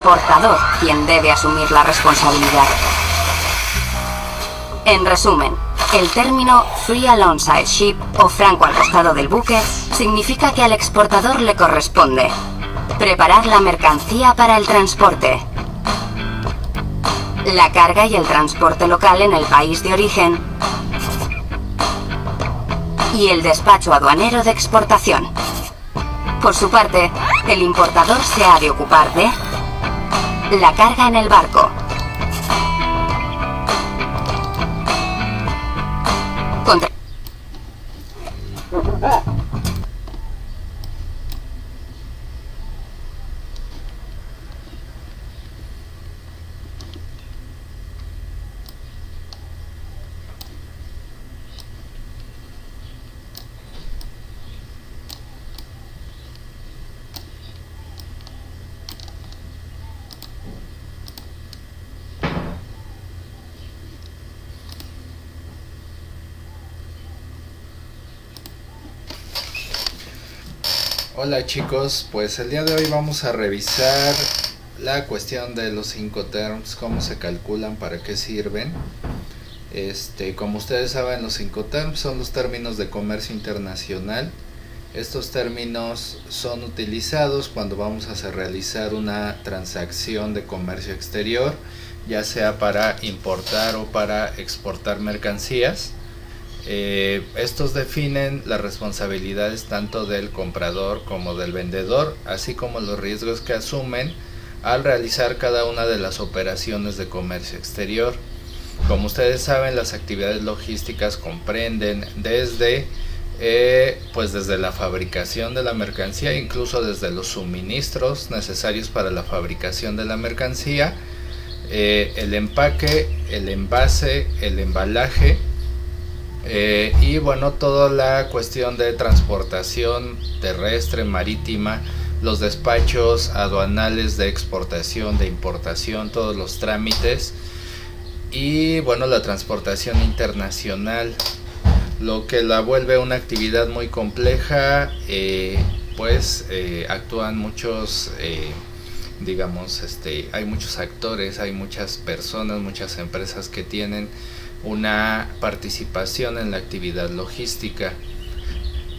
Portador quien debe asumir la responsabilidad. En resumen, el término Free Alongside Ship o franco al costado del buque significa que al exportador le corresponde preparar la mercancía para el transporte, la carga y el transporte local en el país de origen y el despacho aduanero de exportación. Por su parte, el importador se ha de ocupar de la carga en el barco, Hola chicos, pues el día de hoy vamos a revisar la cuestión de los Incoterms, cómo se calculan, para qué sirven. Como ustedes saben, los Incoterms son los términos de comercio internacional. Estos términos son utilizados cuando vamos a realizar una transacción de comercio exterior, ya sea para importar o para exportar mercancías. Estos definen las responsabilidades tanto del comprador como del vendedor, así como los riesgos que asumen al realizar cada una de las operaciones de comercio exterior. Como ustedes saben, las actividades logísticas comprenden desde la fabricación de la mercancía, incluso desde los suministros necesarios para la fabricación de la mercancía, el empaque, el envase, el embalaje, y bueno, toda la cuestión de transportación terrestre, marítima, los despachos aduanales de exportación, de importación, todos los trámites, y bueno, la transportación internacional, lo que la vuelve una actividad muy compleja. Actúan muchos, hay muchos actores, hay muchas personas, muchas empresas que tienen una participación en la actividad logística.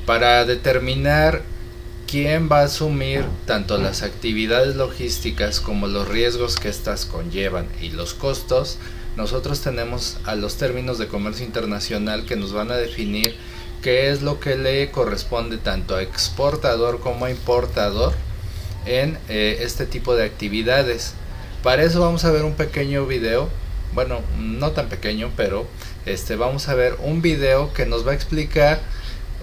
Para determinar quién va a asumir tanto las actividades logísticas como los riesgos que éstas conllevan y los costos, nosotros tenemos a los términos de comercio internacional que nos van a definir qué es lo que le corresponde tanto a exportador como a importador en este tipo de actividades. Para eso vamos a ver un pequeño video. Bueno, no tan pequeño, pero vamos a ver un video que nos va a explicar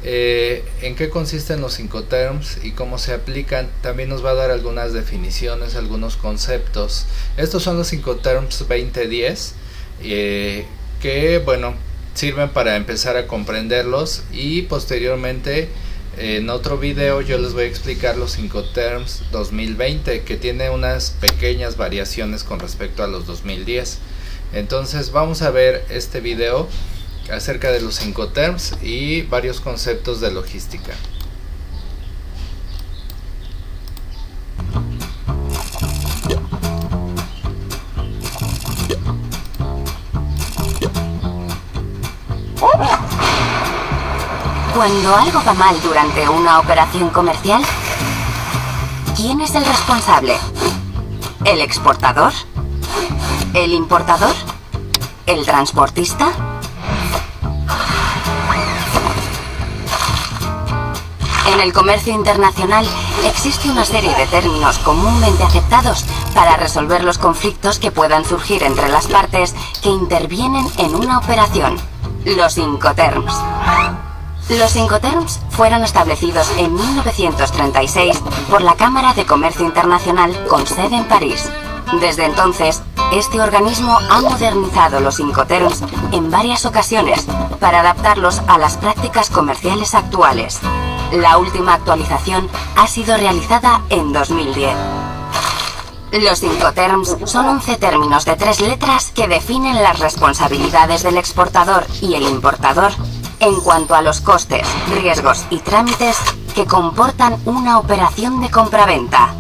en qué consisten los Incoterms y cómo se aplican. También nos va a dar algunas definiciones, algunos conceptos. Estos son los Incoterms 2010, que bueno, sirven para empezar a comprenderlos, y posteriormente en otro video yo les voy a explicar los Incoterms 2020, que tiene unas pequeñas variaciones con respecto a los 2010. Entonces vamos a ver este video acerca de los Incoterms y varios conceptos de logística. Cuando algo va mal durante una operación comercial, ¿quién es el responsable? ¿El exportador? ¿El importador? ¿El transportista? En el comercio internacional existe una serie de términos comúnmente aceptados para resolver los conflictos que puedan surgir entre las partes que intervienen en una operación: los Incoterms. Los Incoterms fueron establecidos en 1936 por la Cámara de Comercio Internacional con sede en París. Desde entonces, este organismo ha modernizado los Incoterms en varias ocasiones para adaptarlos a las prácticas comerciales actuales. La última actualización ha sido realizada en 2010. Los Incoterms son 11 términos de 3 letras que definen las responsabilidades del exportador y el importador en cuanto a los costes, riesgos y trámites que comportan una operación de compraventa.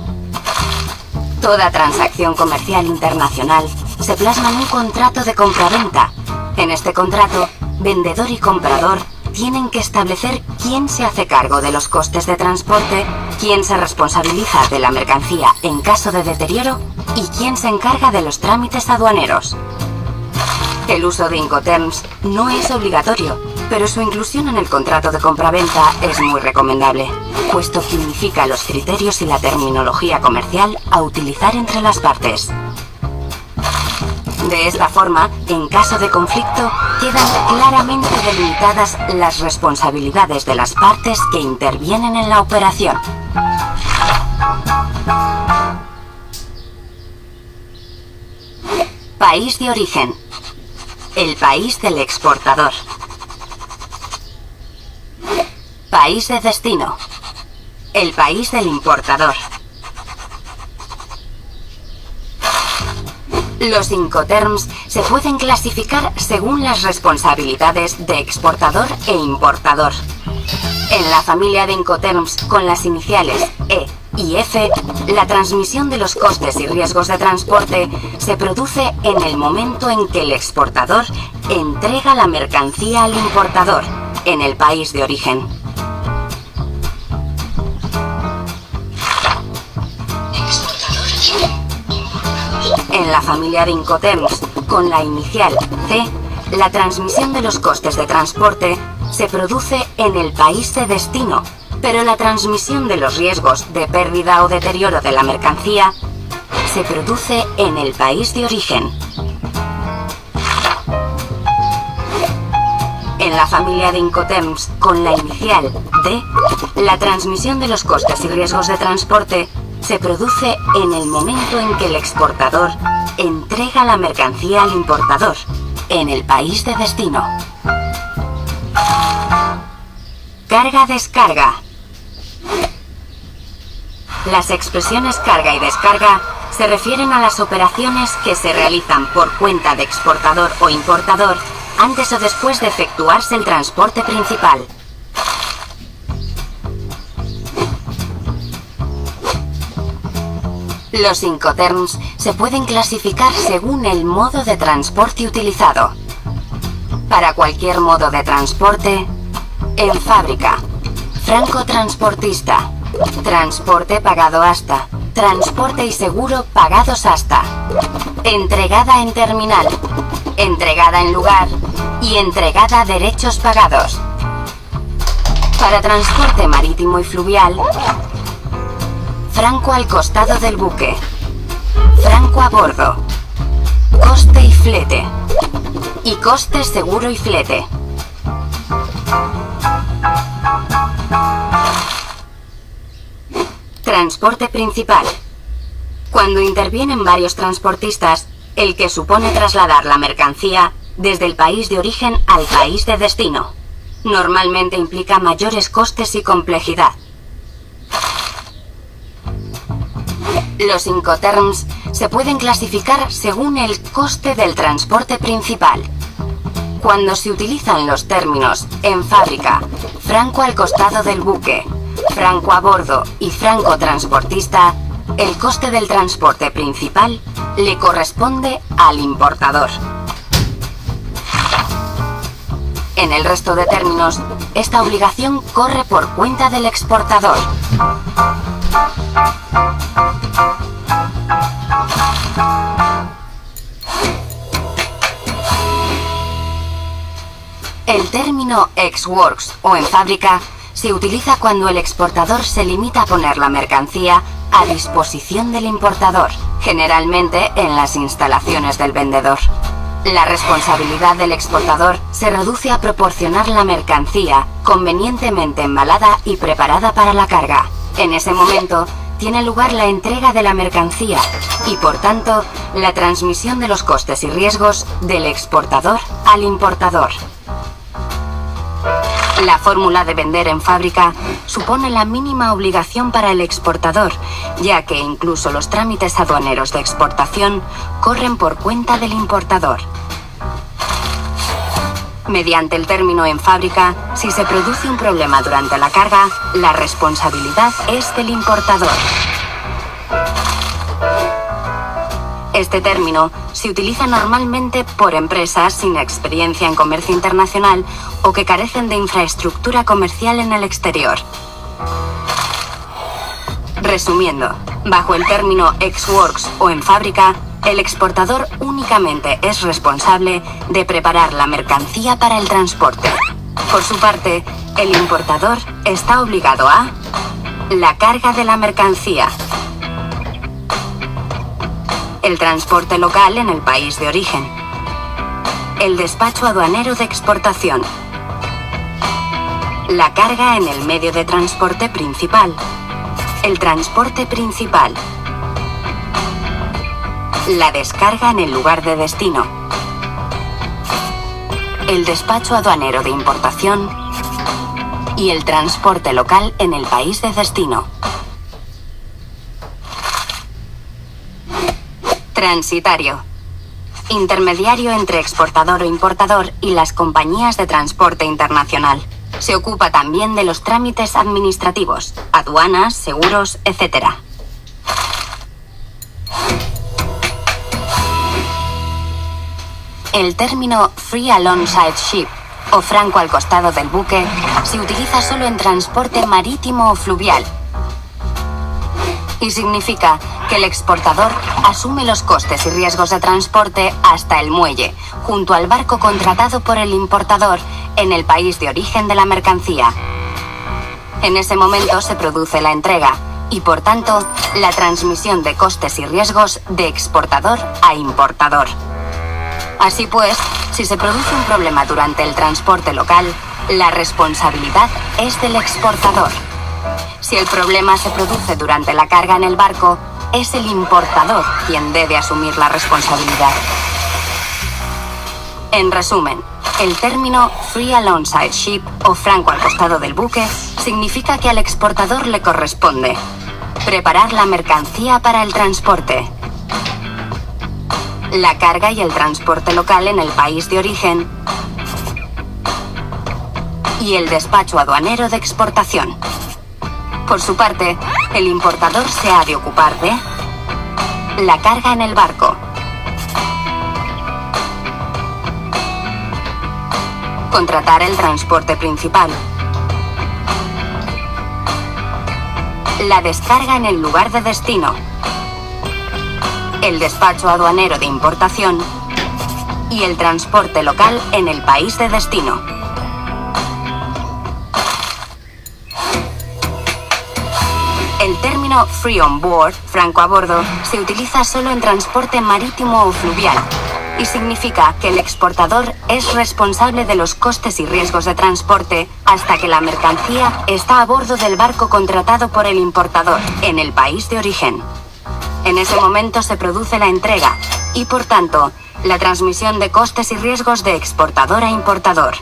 Toda transacción comercial internacional se plasma en un contrato de compraventa. En este contrato, vendedor y comprador tienen que establecer quién se hace cargo de los costes de transporte, quién se responsabiliza de la mercancía en caso de deterioro y quién se encarga de los trámites aduaneros. El uso de Incoterms no es obligatorio, pero su inclusión en el contrato de compraventa es muy recomendable, puesto que unifica los criterios y la terminología comercial a utilizar entre las partes. De esta forma, en caso de conflicto, quedan claramente delimitadas las responsabilidades de las partes que intervienen en la operación. País de origen. El país del exportador. País de destino. El país del importador. Los Incoterms se pueden clasificar según las responsabilidades de exportador e importador. En la familia de Incoterms con las iniciales E y F, la transmisión de los costes y riesgos de transporte se produce en el momento en que el exportador entrega la mercancía al importador en el país de origen. En la familia de Incoterms con la inicial C, la transmisión de los costes de transporte se produce en el país de destino, pero la transmisión de los riesgos de pérdida o deterioro de la mercancía se produce en el país de origen. En la familia de Incoterms con la inicial D, la transmisión de los costes y riesgos de transporte se produce en el momento en que el exportador entrega la mercancía al importador en el país de destino. Carga-descarga. Las expresiones carga y descarga se refieren a las operaciones que se realizan por cuenta de exportador o importador antes o después de efectuarse el transporte principal. Los Incoterms se pueden clasificar según el modo de transporte utilizado. Para cualquier modo de transporte, en fábrica, francotransportista, transporte pagado hasta, transporte y seguro pagados hasta, entregada en terminal, entregada en lugar y entregada derechos pagados. Para transporte marítimo y fluvial, franco al costado del buque, franco a bordo, coste y flete, y coste seguro y flete. Transporte principal. Cuando intervienen varios transportistas, el que supone trasladar la mercancía desde el país de origen al país de destino. Normalmente implica mayores costes y complejidad. Los Incoterms se pueden clasificar según el coste del transporte principal. Cuando se utilizan los términos en fábrica, franco al costado del buque, franco a bordo y franco transportista, el coste del transporte principal le corresponde al importador. En el resto de términos, esta obligación corre por cuenta del exportador. El término ex-works o en fábrica se utiliza cuando el exportador se limita a poner la mercancía a disposición del importador, generalmente en las instalaciones del vendedor. La responsabilidad del exportador se reduce a proporcionar la mercancía convenientemente embalada y preparada para la carga. En ese momento, tiene lugar la entrega de la mercancía y, por tanto, la transmisión de los costes y riesgos del exportador al importador. La fórmula de vender en fábrica supone la mínima obligación para el exportador, ya que incluso los trámites aduaneros de exportación corren por cuenta del importador. Mediante el término en fábrica, si se produce un problema durante la carga, la responsabilidad es del importador. Este término se utiliza normalmente por empresas sin experiencia en comercio internacional o que carecen de infraestructura comercial en el exterior. Resumiendo, bajo el término ex-works o en fábrica, el exportador únicamente es responsable de preparar la mercancía para el transporte. Por su parte, el importador está obligado a la carga de la mercancía, el transporte local en el país de origen, el despacho aduanero de exportación, la carga en el medio de transporte principal, el transporte principal, la descarga en el lugar de destino, el despacho aduanero de importación y el transporte local en el país de destino. Transitario. Intermediario entre exportador o importador y las compañías de transporte internacional. Se ocupa también de los trámites administrativos, aduanas, seguros, etc. El término free alongside ship, o franco al costado del buque, se utiliza solo en transporte marítimo o fluvial y significa que el exportador asume los costes y riesgos de transporte hasta el muelle, junto al barco contratado por el importador en el país de origen de la mercancía. En ese momento se produce la entrega y, por tanto, la transmisión de costes y riesgos de exportador a importador. Así pues, si se produce un problema durante el transporte local, la responsabilidad es del exportador. Si el problema se produce durante la carga en el barco, es el importador quien debe asumir la responsabilidad. En resumen, el término free alongside ship o franco al costado del buque significa que al exportador le corresponde preparar la mercancía para el transporte, la carga y el transporte local en el país de origen y el despacho aduanero de exportación. Por su parte, el importador se ha de ocupar de la carga en el barco, contratar el transporte principal, la descarga en el lugar de destino, el despacho aduanero de importación y el transporte local en el país de destino. El término free on board, franco a bordo, se utiliza solo en transporte marítimo o fluvial y significa que el exportador es responsable de los costes y riesgos de transporte hasta que la mercancía está a bordo del barco contratado por el importador en el país de origen. En ese momento se produce la entrega y, por tanto, la transmisión de costes y riesgos de exportador a importador.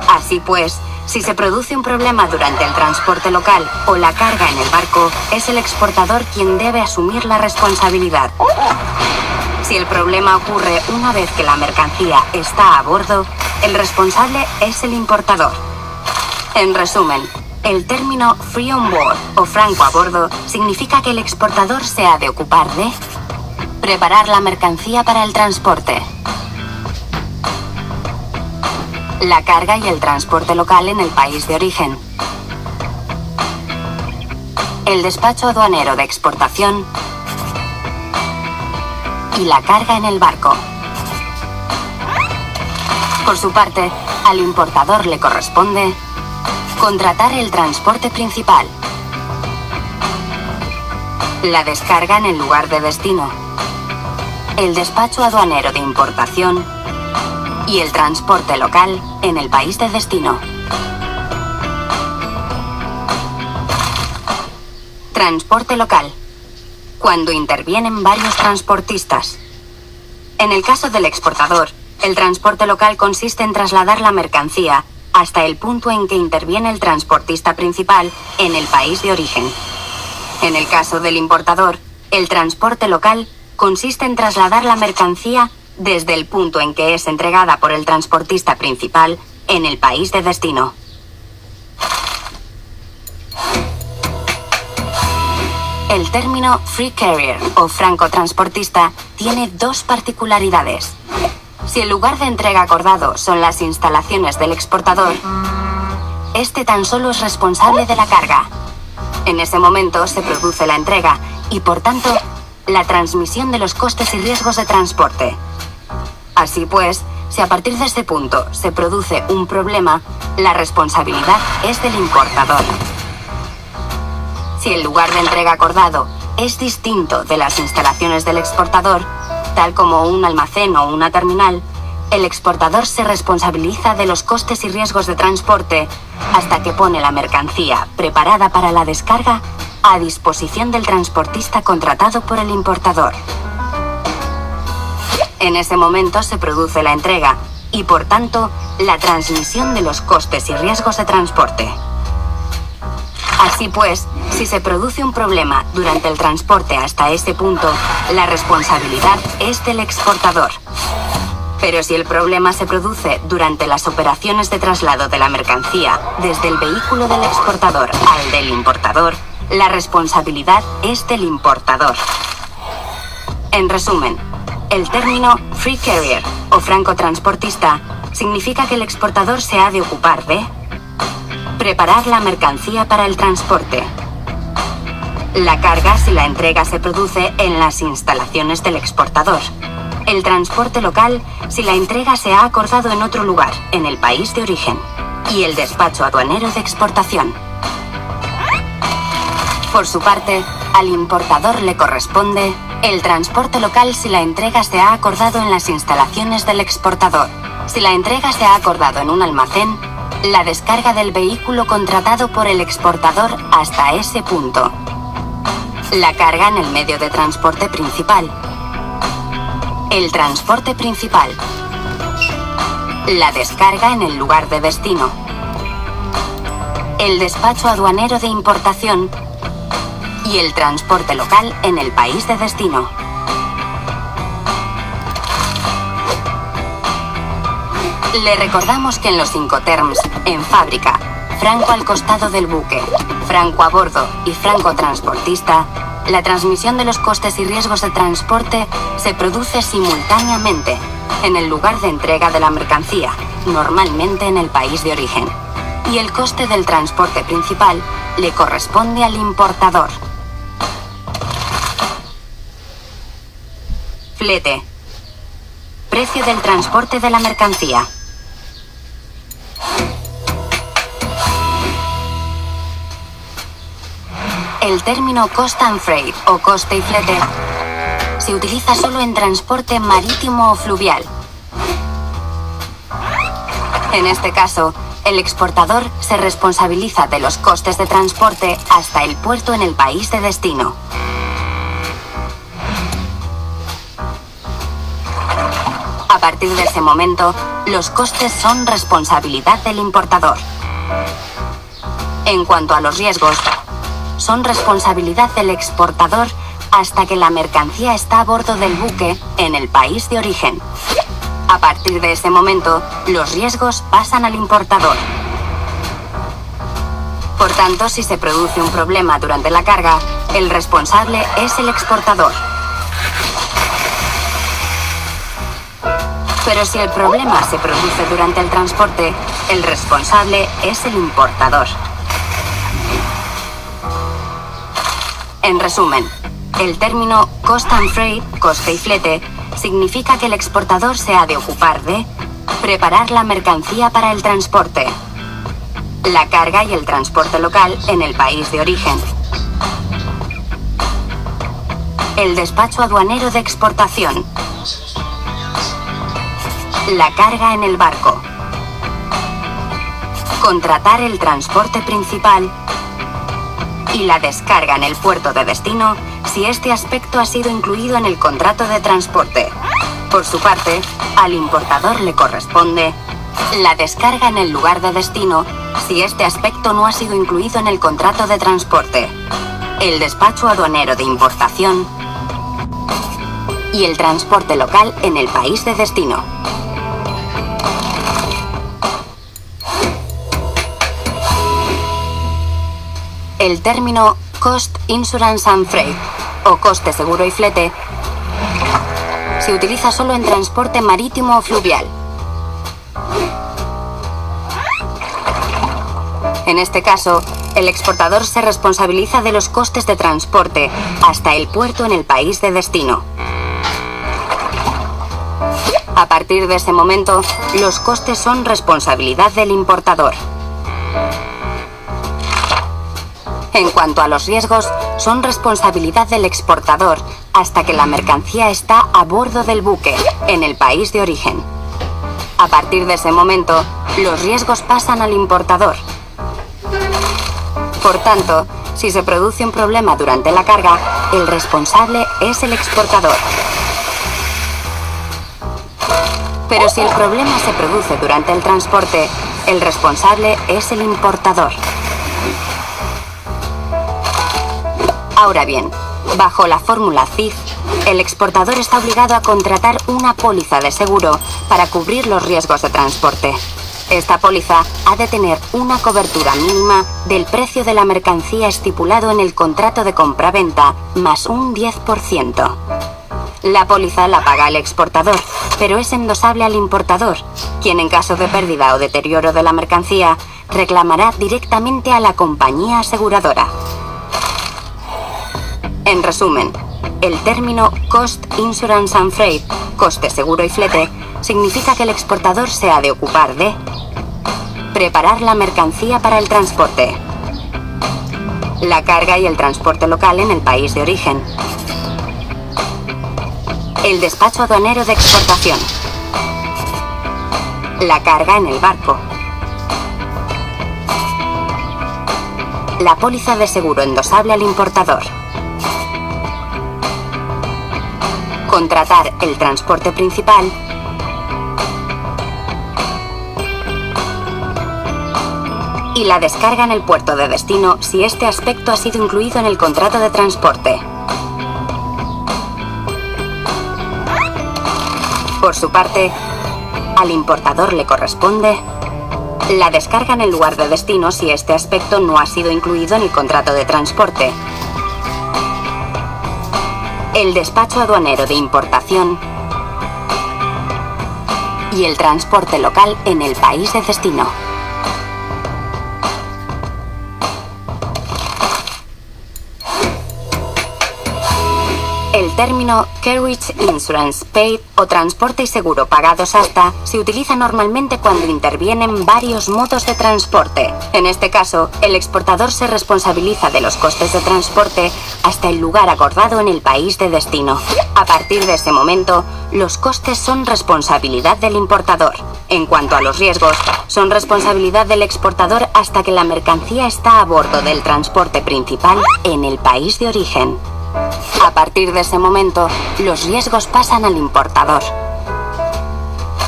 Así pues, si se produce un problema durante el transporte local o la carga en el barco, es el exportador quien debe asumir la responsabilidad. Si el problema ocurre una vez que la mercancía está a bordo, el responsable es el importador. En resumen, el término free on board o franco a bordo significa que el exportador se ha de ocupar de preparar la mercancía para el transporte, la carga y el transporte local en el país de origen, el despacho aduanero de exportación y la carga en el barco. Por su parte, al importador le corresponde contratar el transporte principal, la descarga en el lugar de destino, el despacho aduanero de importación y el transporte local en el país de destino. Transporte local. Cuando intervienen varios transportistas. En el caso del exportador, el transporte local consiste en trasladar la mercancía hasta el punto en que interviene el transportista principal en el país de origen. En el caso del importador, el transporte local consiste en trasladar la mercancía desde el punto en que es entregada por el transportista principal en el país de destino. El término free carrier o francotransportista tiene dos particularidades. Si el lugar de entrega acordado son las instalaciones del exportador, este tan solo es responsable de la carga. En ese momento se produce la entrega y, por tanto, la transmisión de los costes y riesgos de transporte. Así pues, si a partir de este punto se produce un problema, la responsabilidad es del importador. Si el lugar de entrega acordado es distinto de las instalaciones del exportador, tal como un almacén o una terminal, el exportador se responsabiliza de los costes y riesgos de transporte hasta que pone la mercancía preparada para la descarga a disposición del transportista contratado por el importador. En ese momento se produce la entrega y, por tanto, la transmisión de los costes y riesgos de transporte. Así pues, si se produce un problema durante el transporte hasta ese punto, la responsabilidad es del exportador. Pero si el problema se produce durante las operaciones de traslado de la mercancía desde el vehículo del exportador al del importador, la responsabilidad es del importador. En resumen, el término free carrier o francotransportista significa que el exportador se ha de ocupar de preparar la mercancía para el transporte, la carga si la entrega se produce en las instalaciones del exportador, el transporte local si la entrega se ha acordado en otro lugar, en el país de origen, y el despacho aduanero de exportación. Por su parte, al importador le corresponde el transporte local si la entrega se ha acordado en las instalaciones del exportador. Si la entrega se ha acordado en un almacén, la descarga del vehículo contratado por el exportador hasta ese punto. La carga en el medio de transporte principal. El transporte principal. La descarga en el lugar de destino. El despacho aduanero de importación. Y el transporte local en el país de destino. Le recordamos que en los Incoterms, en fábrica, franco al costado del buque, franco a bordo y franco transportista, la transmisión de los costes y riesgos de transporte se produce simultáneamente en el lugar de entrega de la mercancía, normalmente en el país de origen, y el coste del transporte principal le corresponde al importador. Flete. Precio del transporte de la mercancía. El término cost and freight o coste y flete se utiliza solo en transporte marítimo o fluvial. En este caso, el exportador se responsabiliza de los costes de transporte hasta el puerto en el país de destino. A partir de ese momento, los costes son responsabilidad del importador. En cuanto a los riesgos, son responsabilidad del exportador hasta que la mercancía está a bordo del buque en el país de origen. A partir de ese momento, los riesgos pasan al importador. Por tanto, si se produce un problema durante la carga, el responsable es el exportador. Pero si el problema se produce durante el transporte, el responsable es el importador. En resumen, el término cost and freight, coste y flete, significa que el exportador se ha de ocupar de preparar la mercancía para el transporte, la carga y el transporte local en el país de origen, el despacho aduanero de exportación, la carga en el barco, contratar el transporte principal y la descarga en el puerto de destino si este aspecto ha sido incluido en el contrato de transporte. Por su parte, al importador le corresponde la descarga en el lugar de destino si este aspecto no ha sido incluido en el contrato de transporte, el despacho aduanero de importación y el transporte local en el país de destino. El término Cost, Insurance and Freight, o coste, seguro y flete, se utiliza solo en transporte marítimo o fluvial. En este caso, el exportador se responsabiliza de los costes de transporte hasta el puerto en el país de destino. A partir de ese momento, los costes son responsabilidad del importador. En cuanto a los riesgos, son responsabilidad del exportador hasta que la mercancía está a bordo del buque, en el país de origen. A partir de ese momento, los riesgos pasan al importador. Por tanto, si se produce un problema durante la carga, el responsable es el exportador. Pero si el problema se produce durante el transporte, el responsable es el importador. Ahora bien, bajo la fórmula CIF, el exportador está obligado a contratar una póliza de seguro para cubrir los riesgos de transporte. Esta póliza ha de tener una cobertura mínima del precio de la mercancía estipulado en el contrato de compraventa más un 10%. La póliza la paga el exportador, pero es endosable al importador, quien en caso de pérdida o deterioro de la mercancía reclamará directamente a la compañía aseguradora. En resumen, el término Cost, Insurance and Freight, coste, seguro y flete, significa que el exportador se ha de ocupar de preparar la mercancía para el transporte, la carga y el transporte local en el país de origen, el despacho aduanero de exportación, la carga en el barco, la póliza de seguro endosable al importador, contratar el transporte principal y la descarga en el puerto de destino si este aspecto ha sido incluido en el contrato de transporte. Por su parte, al importador le corresponde la descarga en el lugar de destino si este aspecto no ha sido incluido en el contrato de transporte, el despacho aduanero de importación y el transporte local en el país de destino. El término Carriage Insurance Paid o transporte y seguro pagados hasta se utiliza normalmente cuando intervienen varios modos de transporte. En este caso, el exportador se responsabiliza de los costes de transporte hasta el lugar acordado en el país de destino. A partir de ese momento, los costes son responsabilidad del importador. En cuanto a los riesgos, son responsabilidad del exportador hasta que la mercancía está a bordo del transporte principal en el país de origen. A partir de ese momento, los riesgos pasan al importador.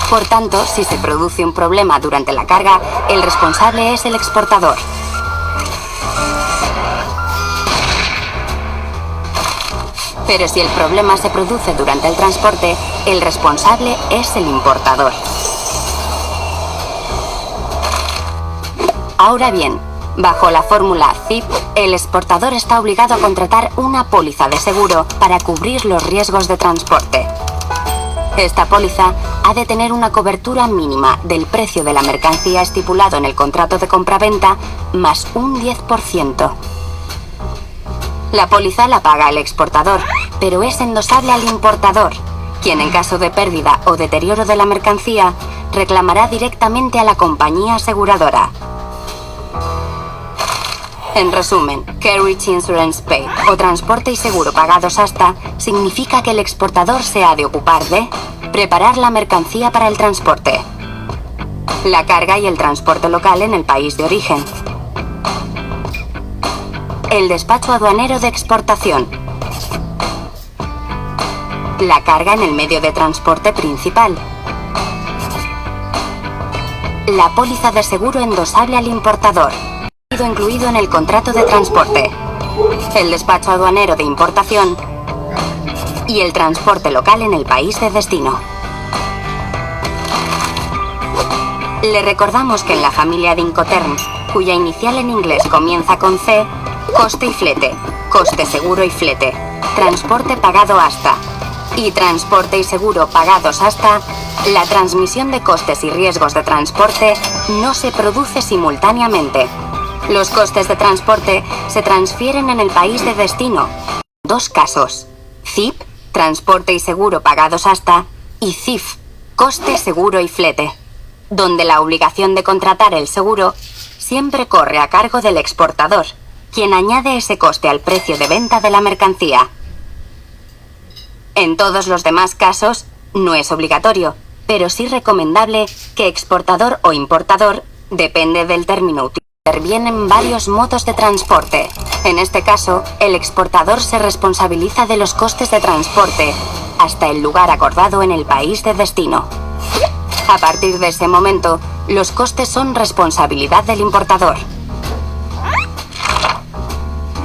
Por tanto, si se produce un problema durante la carga, el responsable es el exportador. Pero si el problema se produce durante el transporte, el responsable es el importador. Ahora bien, bajo la fórmula CIF, el exportador está obligado a contratar una póliza de seguro para cubrir los riesgos de transporte. Esta póliza ha de tener una cobertura mínima del precio de la mercancía estipulado en el contrato de compraventa más un 10%. La póliza la paga el exportador, pero es endosable al importador, quien en caso de pérdida o deterioro de la mercancía reclamará directamente a la compañía aseguradora. En resumen, Carriage Insurance Paid o transporte y seguro pagados hasta significa que el exportador se ha de ocupar de preparar la mercancía para el transporte, la carga y el transporte local en el país de origen, el despacho aduanero de exportación, la carga en el medio de transporte principal, la póliza de seguro endosable al importador, incluido en el contrato de transporte, el despacho aduanero de importación y el transporte local en el país de destino. Le recordamos que en la familia de Incoterms, cuya inicial en inglés comienza con C, Coste y flete, coste seguro y flete, transporte pagado hasta y transporte y seguro pagados hasta. La transmisión de costes y riesgos de transporte no se produce simultáneamente. Los costes de transporte se transfieren en el país de destino. Dos casos: CIP, transporte y seguro pagados hasta, y CIF, coste, seguro y flete, donde la obligación de contratar el seguro siempre corre a cargo del exportador, quien añade ese coste al precio de venta de la mercancía. En todos los demás casos, no es obligatorio, pero sí recomendable que exportador o importador, depende del término utilizado, intervienen varios modos de transporte. En este caso, el exportador se responsabiliza de los costes de transporte hasta el lugar acordado en el país de destino. A partir de ese momento, los costes son responsabilidad del importador.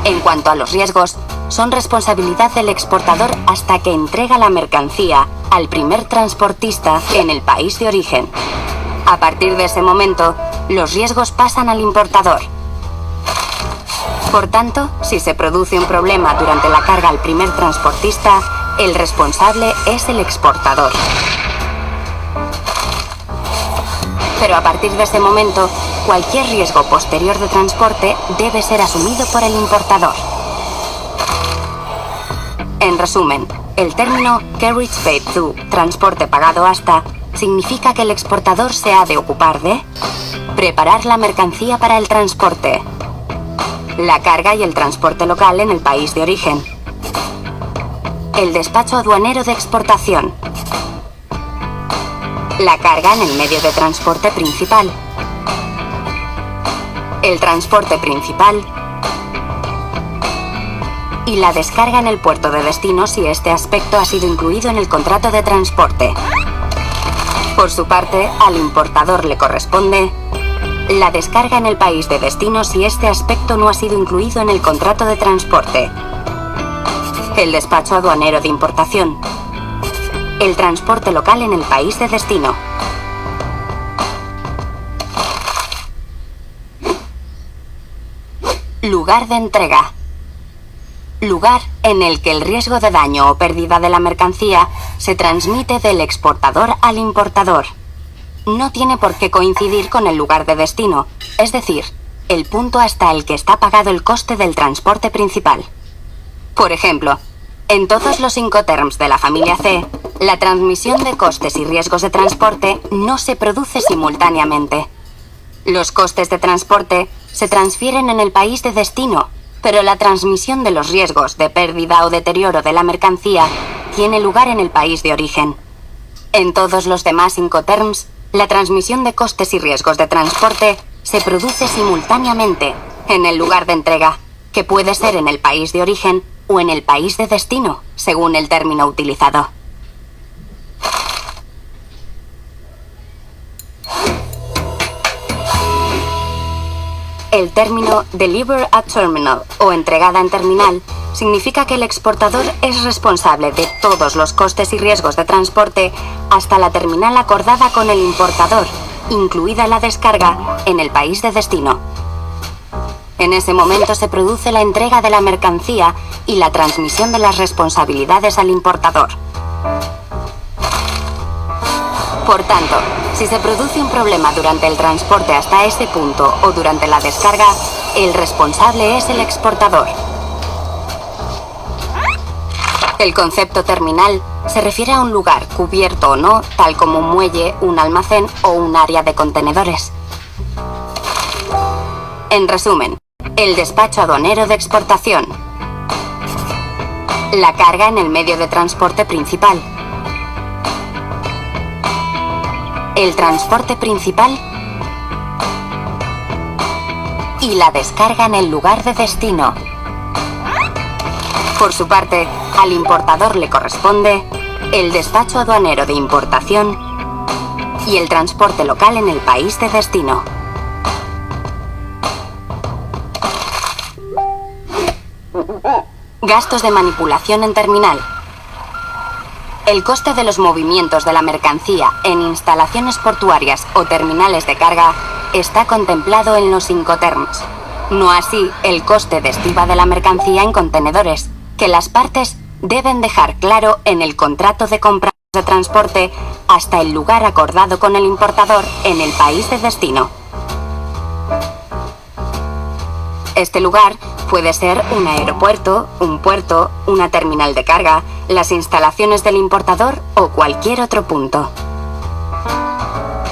En cuanto a los riesgos, son responsabilidad del exportador hasta que entrega la mercancía al primer transportista en el país de origen. A partir de ese momento, los riesgos pasan al importador. Por tanto, si se produce un problema durante la carga al primer transportista, el responsable es el exportador. Pero a partir de ese momento, cualquier riesgo posterior de transporte debe ser asumido por el importador. En resumen, el término carriage paid to, transporte pagado hasta, significa que el exportador se ha de ocupar de preparar la mercancía para el transporte, la carga y el transporte local en el país de origen, el despacho aduanero de exportación, la carga en el medio de transporte principal, el transporte principal y la descarga en el puerto de destino si este aspecto ha sido incluido en el contrato de transporte. Por su parte, al importador le corresponde la descarga en el país de destino si este aspecto no ha sido incluido en el contrato de transporte, el despacho aduanero de importación, el transporte local en el país de destino. Lugar de entrega. Lugar en el que el riesgo de daño o pérdida de la mercancía se transmite del exportador al importador. No tiene por qué coincidir con el lugar de destino, es decir, el punto hasta el que está pagado el coste del transporte principal. Por ejemplo, en todos los Incoterms de la familia C, la transmisión de costes y riesgos de transporte no se produce simultáneamente. Los costes de transporte se transfieren en el país de destino, pero la transmisión de los riesgos de pérdida o deterioro de la mercancía tiene lugar en el país de origen. En todos los demás Incoterms, la transmisión de costes y riesgos de transporte se produce simultáneamente en el lugar de entrega, que puede ser en el país de origen o en el país de destino, según el término utilizado. El término Deliver at Terminal o entregada en terminal significa que el exportador es responsable de todos los costes y riesgos de transporte hasta la terminal acordada con el importador, incluida la descarga en el país de destino. En ese momento se produce la entrega de la mercancía y la transmisión de las responsabilidades al importador. Por tanto, si se produce un problema durante el transporte hasta ese punto o durante la descarga, el responsable es el exportador. El concepto terminal se refiere a un lugar cubierto o no, tal como un muelle, un almacén o un área de contenedores. En resumen, el despacho aduanero de exportación, la carga en el medio de transporte principal, el transporte principal y la descarga en el lugar de destino. Por su parte, al importador le corresponde el despacho aduanero de importación y el transporte local en el país de destino. Gastos de manipulación en terminal. El coste de los movimientos de la mercancía en instalaciones portuarias o terminales de carga está contemplado en los Incoterms. No así el coste de estiba de la mercancía en contenedores, que las partes deben dejar claro en el contrato de compra de transporte hasta el lugar acordado con el importador en el país de destino. Este lugar puede ser un aeropuerto, un puerto, una terminal de carga, las instalaciones del importador o cualquier otro punto.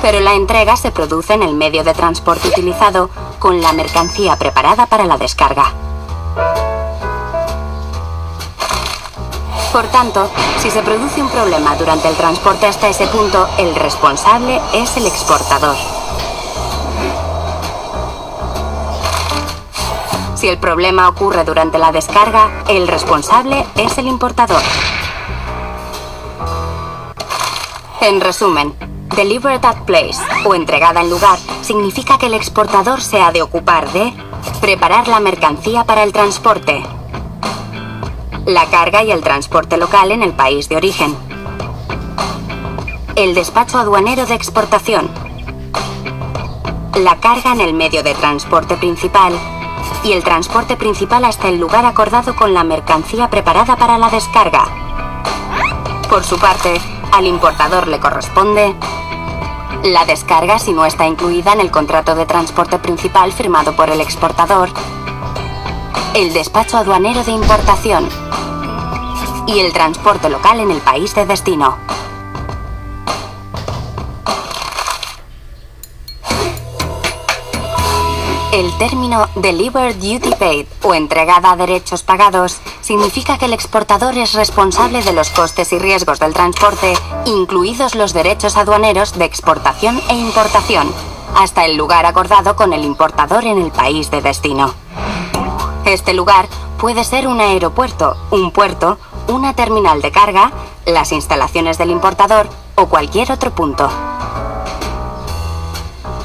Pero la entrega se produce en el medio de transporte utilizado con la mercancía preparada para la descarga. Por tanto, si se produce un problema durante el transporte hasta ese punto, el responsable es el exportador. Si el problema ocurre durante la descarga, el responsable es el importador. En resumen, delivered at place o entregada en lugar significa que el exportador se ha de ocupar de preparar la mercancía para el transporte, la carga y el transporte local en el país de origen, el despacho aduanero de exportación, la carga en el medio de transporte principal y el transporte principal hasta el lugar acordado con la mercancía preparada para la descarga. Por su parte, al importador le corresponde la descarga si no está incluida en el contrato de transporte principal firmado por el exportador, el despacho aduanero de importación y el transporte local en el país de destino. El término Delivered Duty Paid o entregada a derechos pagados significa que el exportador es responsable de los costes y riesgos del transporte, incluidos los derechos aduaneros de exportación e importación, hasta el lugar acordado con el importador en el país de destino. Este lugar puede ser un aeropuerto, un puerto, una terminal de carga, las instalaciones del importador o cualquier otro punto.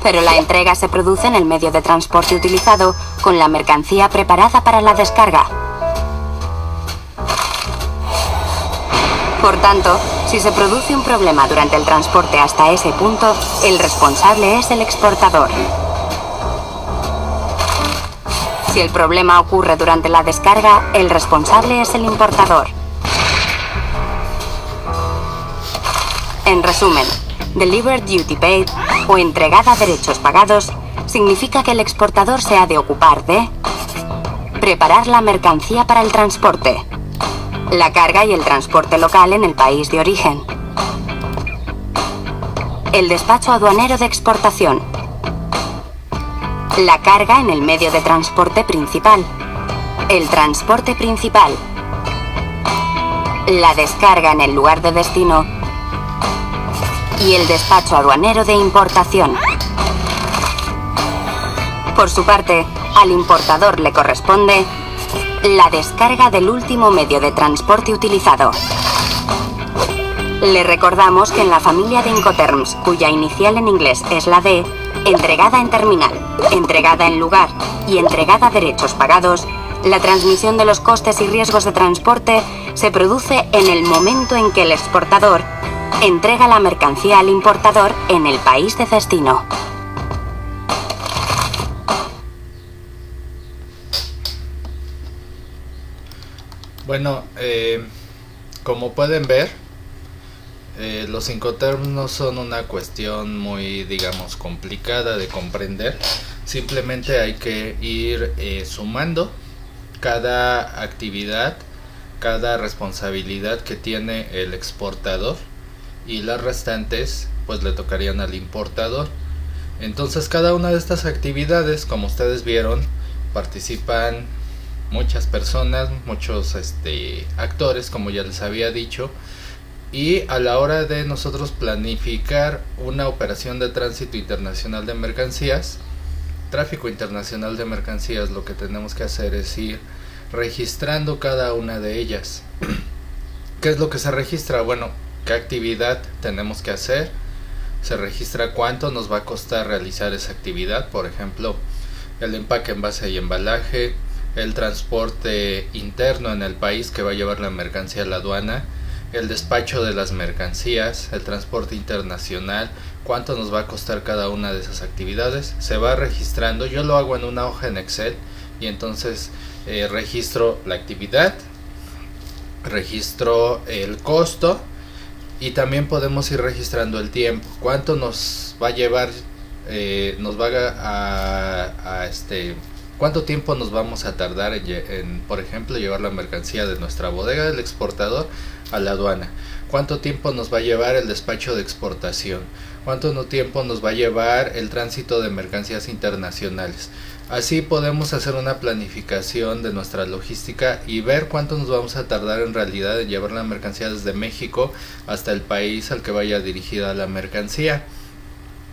Pero la entrega se produce en el medio de transporte utilizado con la mercancía preparada para la descarga. Por tanto, si se produce un problema durante el transporte hasta ese punto, el responsable es el exportador. Si el problema ocurre durante la descarga, el responsable es el importador. En resumen, Delivered Duty Paid o entregada a derechos pagados significa que el exportador se ha de ocupar de preparar la mercancía para el transporte, la carga y el transporte local en el país de origen, el despacho aduanero de exportación, la carga en el medio de transporte principal, el transporte principal, la descarga en el lugar de destino y el despacho aduanero de importación. Por su parte, al importador le corresponde la descarga del último medio de transporte utilizado. Le recordamos que en la familia de Incoterms, cuya inicial en inglés es la D, entregada en terminal, entregada en lugar y entregada a derechos pagados, la transmisión de los costes y riesgos de transporte se produce en el momento en que el exportador entrega la mercancía al importador en el país de destino. Bueno, como pueden ver, los Incoterms no son una cuestión muy, digamos, complicada de comprender. Simplemente hay que ir sumando cada actividad, cada responsabilidad que tiene el exportador, y las restantes pues le tocarían al importador. Entonces cada una de estas actividades, como ustedes vieron, participan muchas personas, muchos actores, como ya les había dicho, y a la hora de nosotros planificar una operación de tránsito internacional de mercancías, tráfico internacional de mercancías, lo que tenemos que hacer es ir registrando cada una de ellas. ¿Qué es lo que se registra? Bueno, qué actividad tenemos que hacer, se registra cuánto nos va a costar realizar esa actividad, por ejemplo, el empaque, envase y embalaje, el transporte interno en el país que va a llevar la mercancía a la aduana, el despacho de las mercancías, el transporte internacional, cuánto nos va a costar cada una de esas actividades. Se va registrando, yo lo hago en una hoja en Excel y entonces registro la actividad, registro el costo y también podemos ir registrando el tiempo, cuánto nos va a llevar, cuánto tiempo nos vamos a tardar en, por ejemplo, llevar la mercancía de nuestra bodega del exportador a la aduana, cuánto tiempo nos va a llevar el despacho de exportación, cuánto tiempo nos va a llevar el tránsito de mercancías internacionales. Así podemos hacer una planificación de nuestra logística y ver cuánto nos vamos a tardar en realidad en llevar la mercancía desde México hasta el país al que vaya dirigida la mercancía.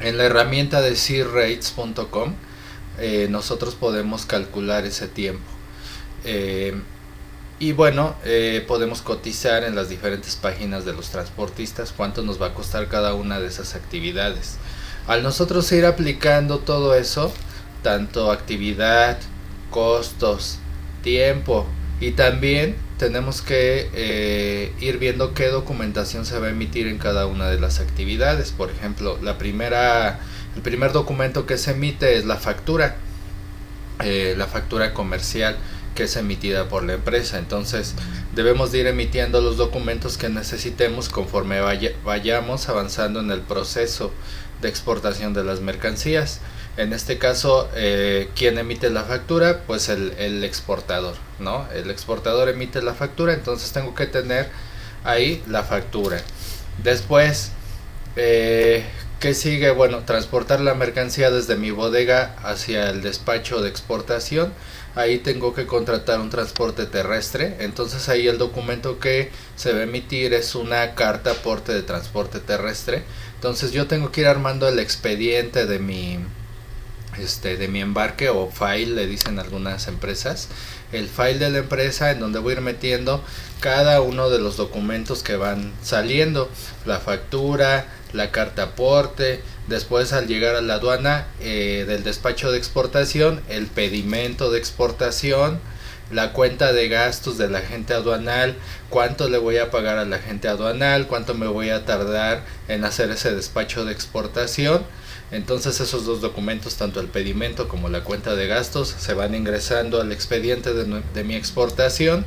En la herramienta de searates.com nosotros podemos calcular ese tiempo. Y bueno, podemos cotizar en las diferentes páginas de los transportistas cuánto nos va a costar cada una de esas actividades. Al nosotros ir aplicando todo eso, tanto actividad, costos, tiempo, y también tenemos que ir viendo qué documentación se va a emitir en cada una de las actividades. Por ejemplo, el primer documento que se emite es la factura comercial que es emitida por la empresa. Entonces debemos de ir emitiendo los documentos que necesitemos conforme vayamos avanzando en el proceso de exportación de las mercancías. En este caso, ¿quién emite la factura? Pues el exportador, ¿no? El exportador emite la factura, entonces tengo que tener ahí la factura. Después, ¿qué sigue? Bueno, transportar la mercancía desde mi bodega hacia el despacho de exportación. Ahí tengo que contratar un transporte terrestre. Entonces ahí el documento que se va a emitir es una carta aporte de transporte terrestre. Entonces yo tengo que ir armando el expediente de mi embarque, o file le dicen algunas empresas, el file de la empresa, en donde voy a ir metiendo cada uno de los documentos que van saliendo, la factura, la carta aporte, después al llegar a la aduana del despacho de exportación, el pedimento de exportación, la cuenta de gastos del agente aduanal, cuánto le voy a pagar al agente aduanal, cuánto me voy a tardar en hacer ese despacho de exportación. Entonces esos dos documentos, tanto el pedimento como la cuenta de gastos, se van ingresando al expediente de mi exportación.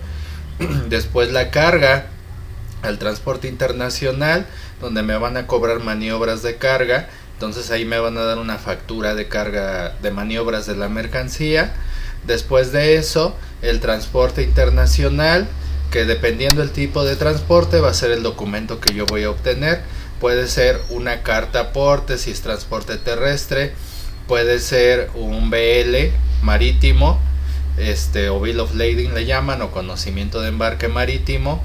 Después la carga al transporte internacional, donde me van a cobrar maniobras de carga. Entonces ahí me van a dar una factura de carga de maniobras de la mercancía. Después de eso, el transporte internacional, que dependiendo del tipo de transporte va a ser el documento que yo voy a obtener. Puede ser una carta aporte si es transporte terrestre, puede ser un BL marítimo, o Bill of Lading le llaman, o conocimiento de embarque marítimo,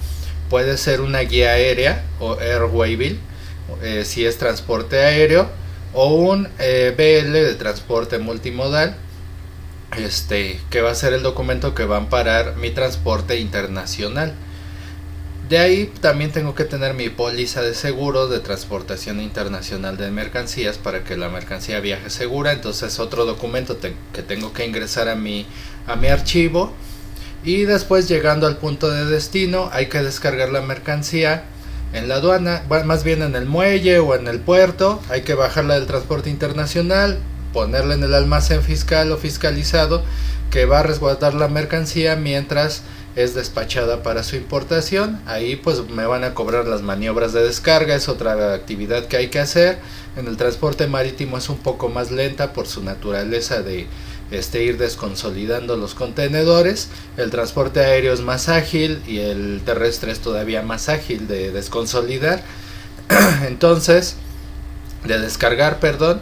puede ser una guía aérea o Airway Bill si es transporte aéreo, o un BL de transporte multimodal, que va a ser el documento que va a amparar mi transporte internacional. De ahí también tengo que tener mi póliza de seguro de transportación internacional de mercancías para que la mercancía viaje segura. Entonces otro documento que tengo que ingresar a mi archivo. Y después, llegando al punto de destino, hay que descargar la mercancía en la aduana, más bien en el muelle o en el puerto. Hay que bajarla del transporte internacional, ponerla en el almacén fiscal o fiscalizado, que va a resguardar la mercancía mientras es despachada para su importación. Ahí pues me van a cobrar las maniobras de descarga, es otra actividad que hay que hacer. En el transporte marítimo es un poco más lenta por su naturaleza de ir desconsolidando los contenedores. El transporte aéreo es más ágil y el terrestre es todavía más ágil de desconsolidar. Entonces, de descargar, perdón.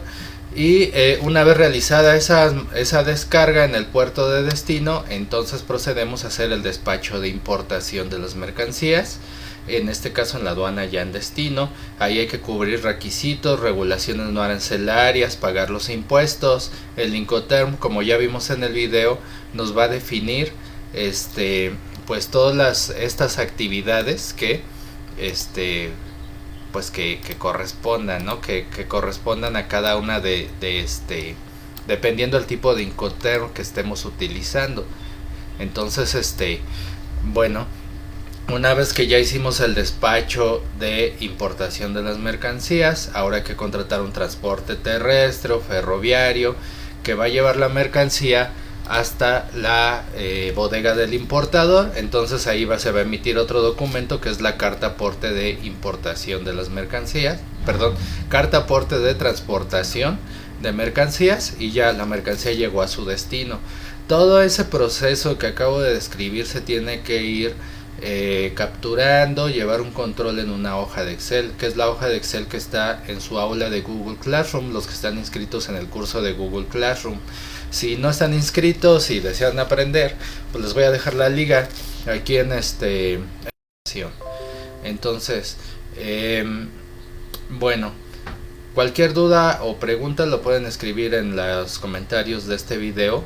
Y una vez realizada esa descarga en el puerto de destino, entonces procedemos a hacer el despacho de importación de las mercancías. En este caso en la aduana ya en destino. Ahí hay que cubrir requisitos, regulaciones no arancelarias, pagar los impuestos. El Incoterm, como ya vimos en el video, nos va a definir pues todas estas actividades que pues que correspondan, ¿no? Que correspondan a cada una dependiendo del tipo de Incoterm que estemos utilizando. Entonces bueno, Una vez que ya hicimos el despacho de importación de las mercancías, ahora hay que contratar un transporte terrestre o ferroviario que va a llevar la mercancía hasta la bodega del importador. Entonces ahí se va a emitir otro documento que es la carta aporte de importación de las mercancías, perdón, carta aporte de transportación de mercancías, y ya la mercancía llegó a su destino. Todo ese proceso que acabo de describir se tiene que ir capturando, llevar un control en una hoja de Excel, que es la hoja de Excel que está en su aula de Google Classroom, los que están inscritos en el curso de Google Classroom. Si no están inscritos y desean aprender, pues les voy a dejar la liga aquí en entonces bueno, cualquier duda o pregunta lo pueden escribir en los comentarios de este video.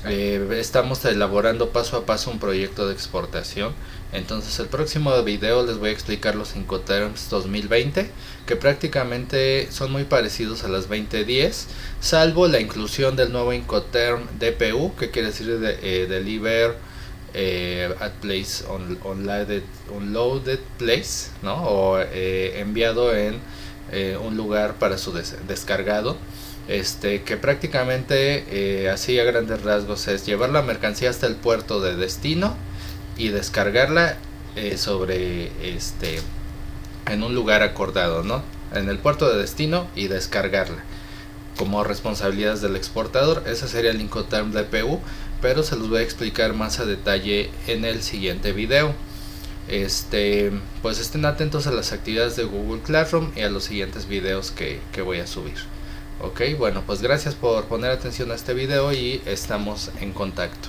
Estamos elaborando paso a paso un proyecto de exportación. Entonces el próximo video les voy a explicar los Incoterms 2020, que prácticamente son muy parecidos a las 2010, salvo la inclusión del nuevo Incoterm DPU, que quiere decir Deliver at Place Unloaded Place, ¿no? O enviado en un lugar para su descargado. Que prácticamente así a grandes rasgos es llevar la mercancía hasta el puerto de destino y descargarla en un lugar acordado, ¿no? En el puerto de destino y descargarla como responsabilidades del exportador. Ese sería el Incoterm DPU, pero se los voy a explicar más a detalle en el siguiente video. Pues estén atentos a las actividades de Google Classroom y a los siguientes videos que voy a subir. Ok, bueno, pues gracias por poner atención a este video y estamos en contacto.